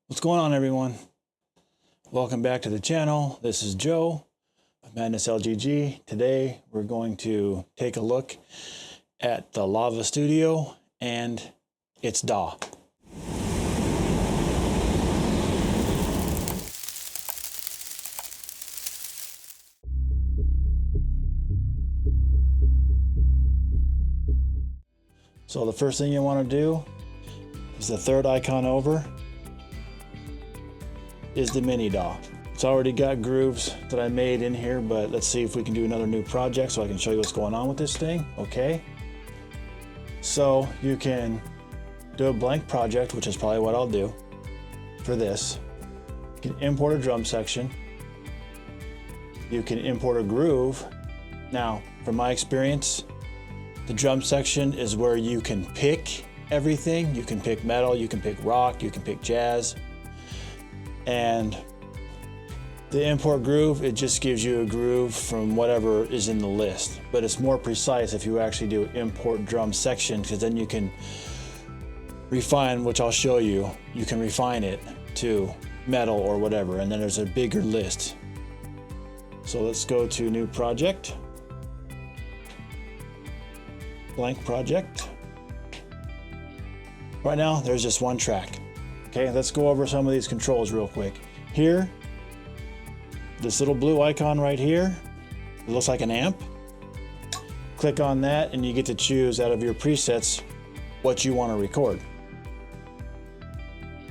What's going on, everyone? Welcome back to the channel. This is Joe of Madness LGG. Today we're going to take a look at the Lava Studio and its DAW. So the first thing you want to do is the third icon over is the mini DAW. It's already got grooves that I made in here, but let's see if we can do another new project so I can show you what's going on with this thing. Okay. So you can do a blank project, which is probably what I'll do for this. You can import a drum section. You can import a groove. Now, from my experience, the drum section is where you can pick everything. You can pick metal, you can pick rock, you can pick jazz. And the import groove, it just gives you a groove from whatever is in the list. But it's more precise if you actually do import drum section, because then you can refine, which I'll show you. You can refine it to metal or whatever, and then there's a bigger list. So let's go to new project. Blank project. Right now, there's just one track. Okay, let's go over some of these controls real quick. Here, this little blue icon right here, it looks like an amp. Click on that and you get to choose out of your presets what you want to record.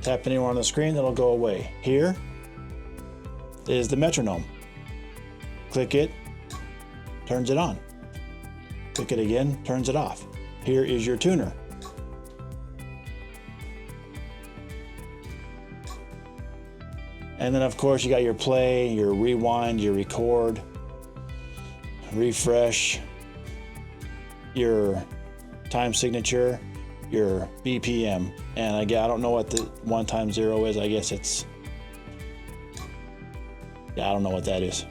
Tap anywhere on the screen, that'll go away. Here is the metronome. Click it, turns it on. Click it again, turns it off. Here is your tuner. And then of course you got your play, your rewind, your record, refresh, your time signature, your BPM. And I don't know what the 1 times 0 is. I guess it's, I don't know what that is.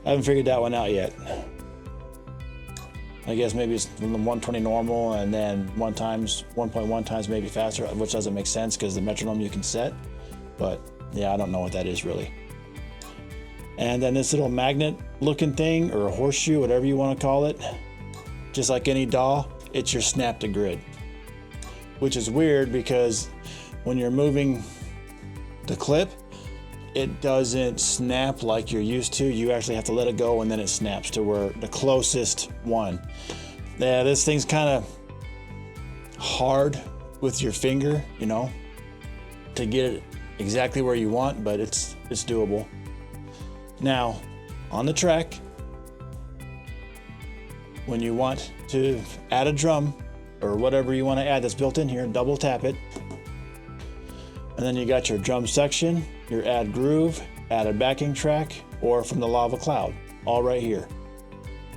I haven't figured that one out yet. I guess maybe it's 120 normal and then 1.1 times maybe faster, which doesn't make sense because the metronome you can set. But yeah, I don't know what that is really. And then this little magnet looking thing, or a horseshoe, whatever you want to call it, just like any DAW, it's your snap to grid. Which is weird because when you're moving the clip, it doesn't snap like you're used to. You actually have to let it go and then it snaps to where the closest one. Yeah, this thing's kind of hard with your finger, you know, to get it exactly where you want, but it's doable. Now, on the track, when you want to add a drum or whatever you want to add that's built in here, double tap it. And then you got your drum section, your add groove, add a backing track, or from the Lava Cloud, all right here.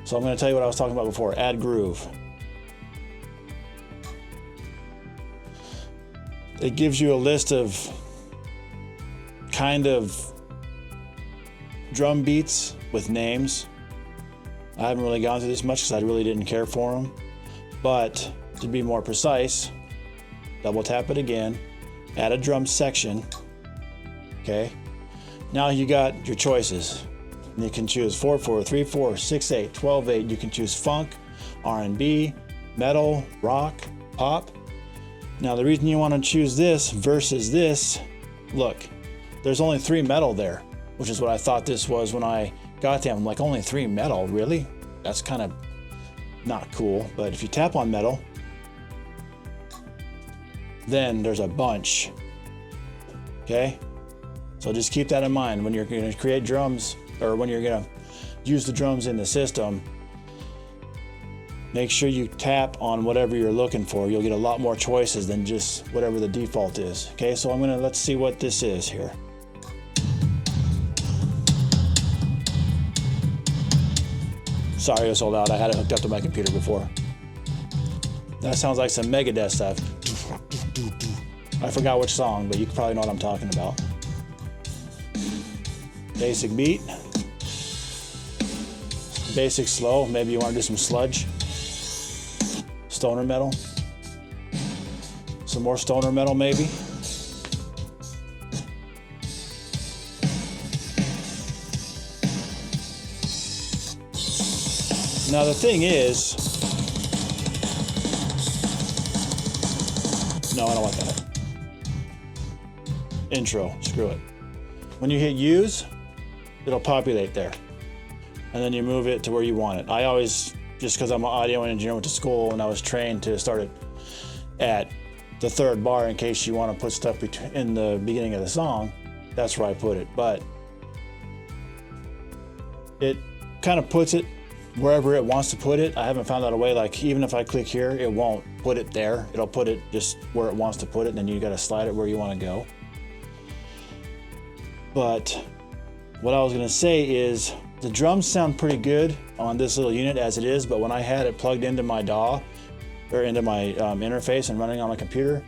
So I'm going to tell you what I was talking about before, add groove. It gives you a list of kind of drum beats with names. I haven't really gone through this much because I really didn't care for them. But to be more precise, double tap it again, add a drum section. Okay. Now you got your choices. And you can choose 4/4, 3/4, 6/8, 12/8. You can choose funk, R&B, metal, rock, pop. Now the reason you want to choose this versus this, look, there's only 3 metal there, which is what I thought this was when I got them. I'm like, only 3 metal, really? That's kind of not cool. But if you tap on metal, then there's a bunch. Okay? So just keep that in mind when you're going to create drums, or when you're going to use the drums in the system. Make sure you tap on whatever you're looking for. You'll get a lot more choices than just whatever the default is. Okay, so let's see what this is here. Sorry, it was so loud. I had it hooked up to my computer before. That sounds like some Megadeth stuff. I forgot which song, but you probably know what I'm talking about. Basic beat. Basic slow. Maybe you want to do some sludge. Stoner metal. Some more stoner metal maybe. Now the thing is, no, I don't want that. Intro, screw it. When you hit use, it'll populate there. And then you move it to where you want it. I always, just because I'm an audio engineer, went to school and I was trained to start it at the third bar in case you want to put stuff in the beginning of the song. That's where I put it. But it kind of puts it wherever it wants to put it. I haven't found out a way, like even if I click here, it won't put it there. It'll put it just where it wants to put it, and then you got to slide it where you want to go. But what I was going to say is the drums sound pretty good on this little unit as it is, but when I had it plugged into my DAW or into my interface and running on my computer,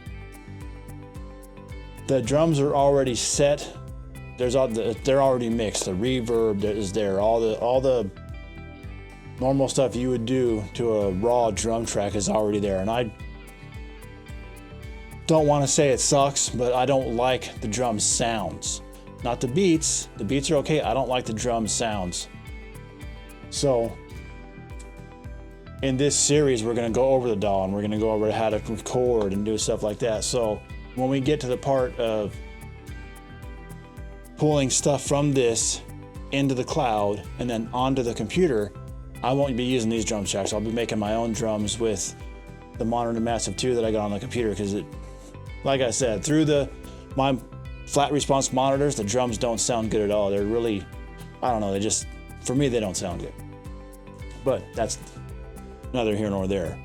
the drums are already set. They're already mixed. The reverb is there. All the normal stuff you would do to a raw drum track is already there. And I don't want to say it sucks, but I don't like the drum sounds. Not the beats. The beats are okay. I don't like the drum sounds. So in this series, we're going to go over the DAW and we're going to go over how to record and do stuff like that. So when we get to the part of pulling stuff from this into the cloud and then onto the computer, I won't be using these drum tracks. I'll be making my own drums with the Monitor Massive 2 that I got on the computer, because it, like I said, through my flat response monitors, the drums don't sound good at all. They're really, I don't know, they just, for me, they don't sound good. But that's neither here nor there.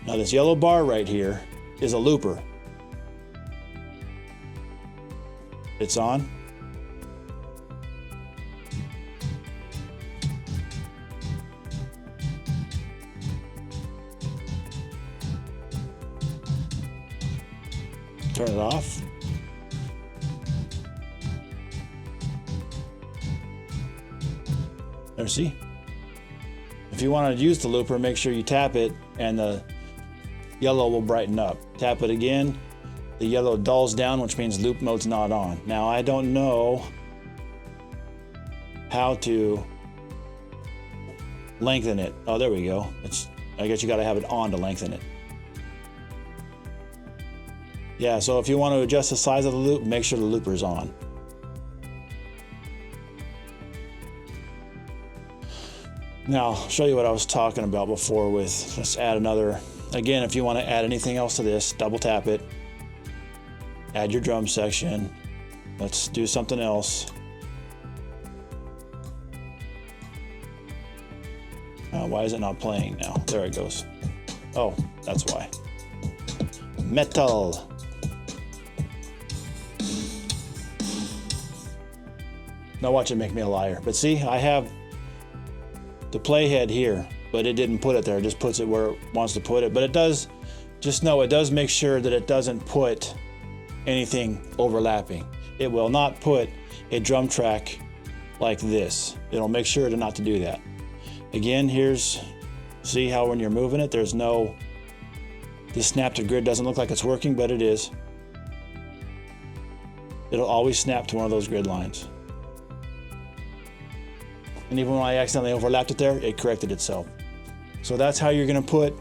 Now this yellow bar right here is a looper. It's on. Turn it off. There, see? If you want to use the looper, make sure you tap it and the yellow will brighten up. Tap it again, the yellow dulls down, which means loop mode's not on. Now I don't know how to lengthen it. Oh, there we go. I guess you got to have it on to lengthen it. Yeah, so if you want to adjust the size of the loop, make sure the looper's on. Now, I'll show you what I was talking about before with, let's add another. Again, if you want to add anything else to this, double tap it. Add your drum section. Let's do something else. Why is it not playing now? There it goes. Oh, that's why. Metal. Now watch it make me a liar. But see, I have the playhead here, but it didn't put it there. It just puts it where it wants to put it. But it does, just know it does make sure that it doesn't put anything overlapping. It will not put a drum track like this. It'll make sure not to do that. Again, see how when you're moving it, there's no, this snap to grid doesn't look like it's working, but it is. It'll always snap to one of those grid lines. And even when I accidentally overlapped it there, it corrected itself. So that's how you're going to put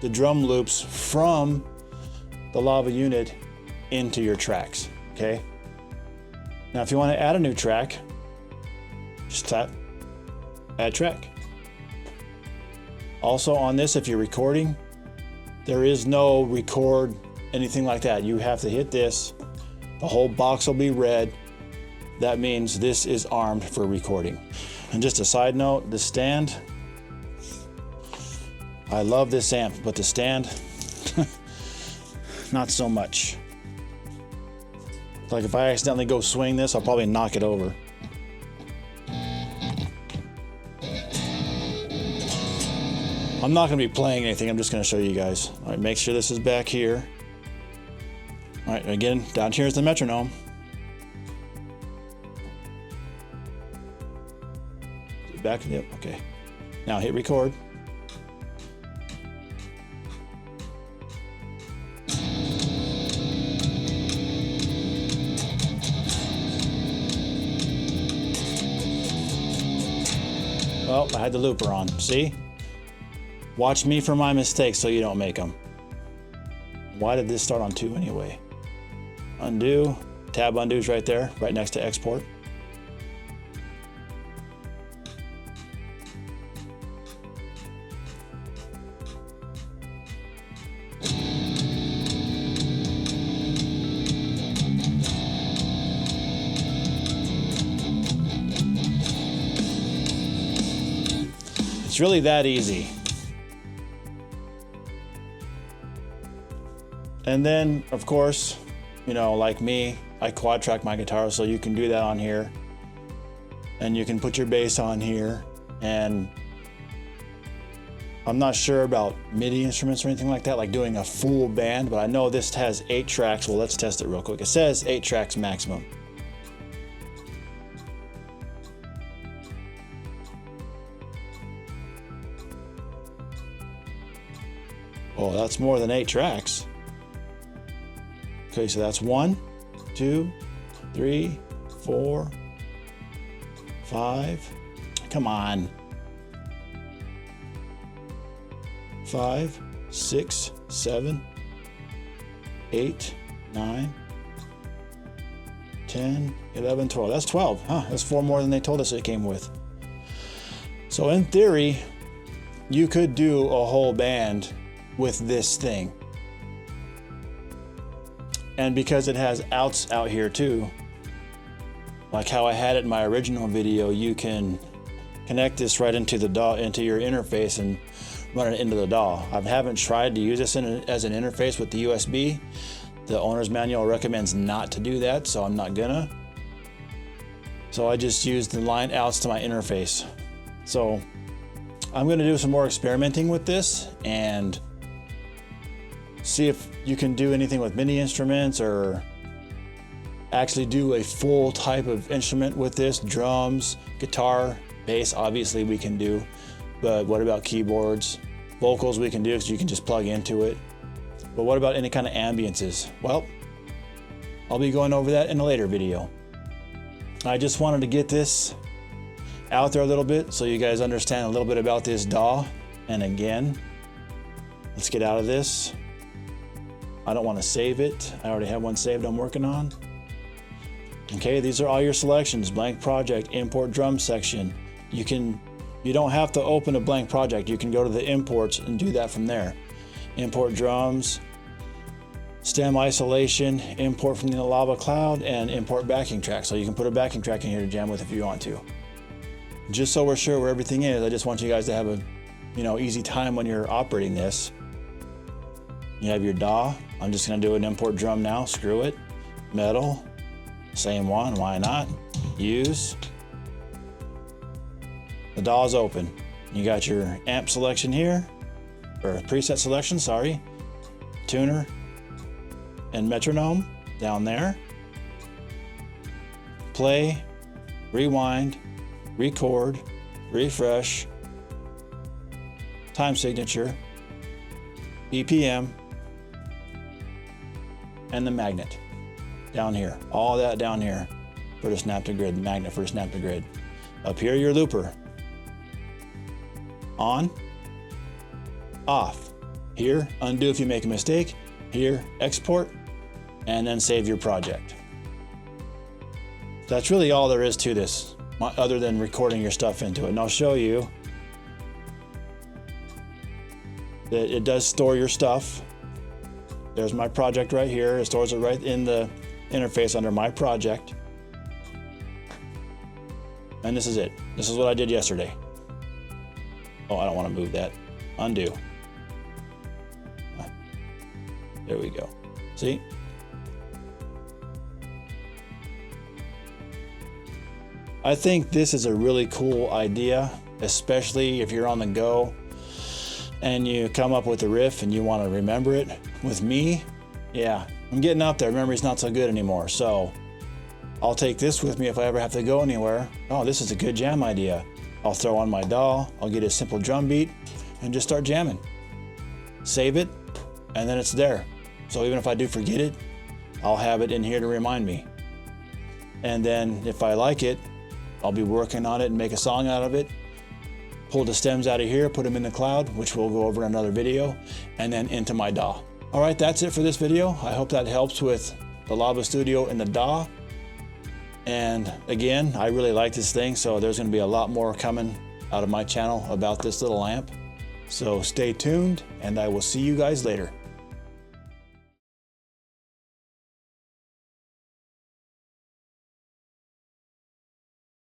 the drum loops from the Lava unit into your tracks, okay? Now if you want to add a new track, just tap Add Track. Also on this, if you're recording, there is no record, anything like that. You have to hit this, the whole box will be red. That means this is armed for recording. And just a side note, the stand, I love this amp, but the stand, not so much. Like if I accidentally go swing this, I'll probably knock it over. I'm not going to be playing anything, I'm just going to show you guys. All right, make sure this is back here. All right, again, down here is the metronome. Back, yep, okay. Now hit record. Oh, I had the looper on, see? Watch me for my mistakes so you don't make them. Why did this start on 2 anyway? Undo, tab undo's right there, right next to export. It's really that easy. And then, of course, you know, like me, I quad track my guitar, so you can do that on here. And you can put your bass on here. And I'm not sure about MIDI instruments or anything like that, like doing a full band, but I know this has 8 tracks. Well, let's test it real quick. It says 8 tracks maximum. Oh, that's more than 8 tracks. Okay, so that's 1, 2, 3, 4, 5. Come on. 5, 6, 7, 8, 9, 10, 11, 12. That's 12. Huh, that's 4 more than they told us it came with. So in theory, you could do a whole band with this thing. And because it has outs out here too, like how I had it in my original video, you can connect this right into the DAW, into your interface, and run it into the DAW. I haven't tried to use this as an interface with the USB. The owner's manual recommends not to do that, so I'm not gonna. So I just used the line outs to my interface. So I'm gonna do some more experimenting with this and see if you can do anything with MIDI instruments or actually do a full type of instrument with this. Drums, guitar, bass, obviously we can do, but what about keyboards? Vocals we can do because you can just plug into it. But what about any kind of ambiances? Well, I'll be going over that in a later video. I just wanted to get this out there a little bit so you guys understand a little bit about this DAW. And again, let's get out of this. I don't want to save it. I already have one saved I'm working on. Okay, these are all your selections. Blank project, import drum section. You don't have to open a blank project. You can go to the imports and do that from there. Import drums, stem isolation, import from the lava cloud, and import backing track. So you can put a backing track in here to jam with if you want to. Just so we're sure where everything is, I just want you guys to have a, easy time when you're operating this. You have your DAW. I'm just gonna do an import drum now, screw it. Metal, same one, why not? Use. The DAW is open. You got your amp selection here, or preset selection, sorry. Tuner and metronome down there. Play, rewind, record, refresh, time signature, BPM, and the magnet down here. All that down here for the snap to grid, the magnet for the snap to grid. Up here, your looper. On, off. Here, undo if you make a mistake. Here, export, and then save your project. That's really all there is to this, other than recording your stuff into it. And I'll show you that it does store your stuff. There's my project right here. It stores it right in the interface under my project. And this is it. This is what I did yesterday. Oh, I don't want to move that. Undo. There we go. See? I think this is a really cool idea, especially if you're on the go and you come up with a riff and you want to remember it. With me, yeah, I'm getting up there. Memory's not so good anymore. So I'll take this with me if I ever have to go anywhere. Oh, this is a good jam idea. I'll throw on my DAW, I'll get a simple drum beat and just start jamming. Save it, and then it's there. So even if I do forget it, I'll have it in here to remind me. And then if I like it, I'll be working on it and make a song out of it. pull the stems out of here, put them in the cloud, which we'll go over in another video, and then into my DAW. All right, that's it for this video. I hope that helps with the Lava Studio and the DAW. And again, I really like this thing, so there's going to be a lot more coming out of my channel about this little amp. So stay tuned, and I will see you guys later.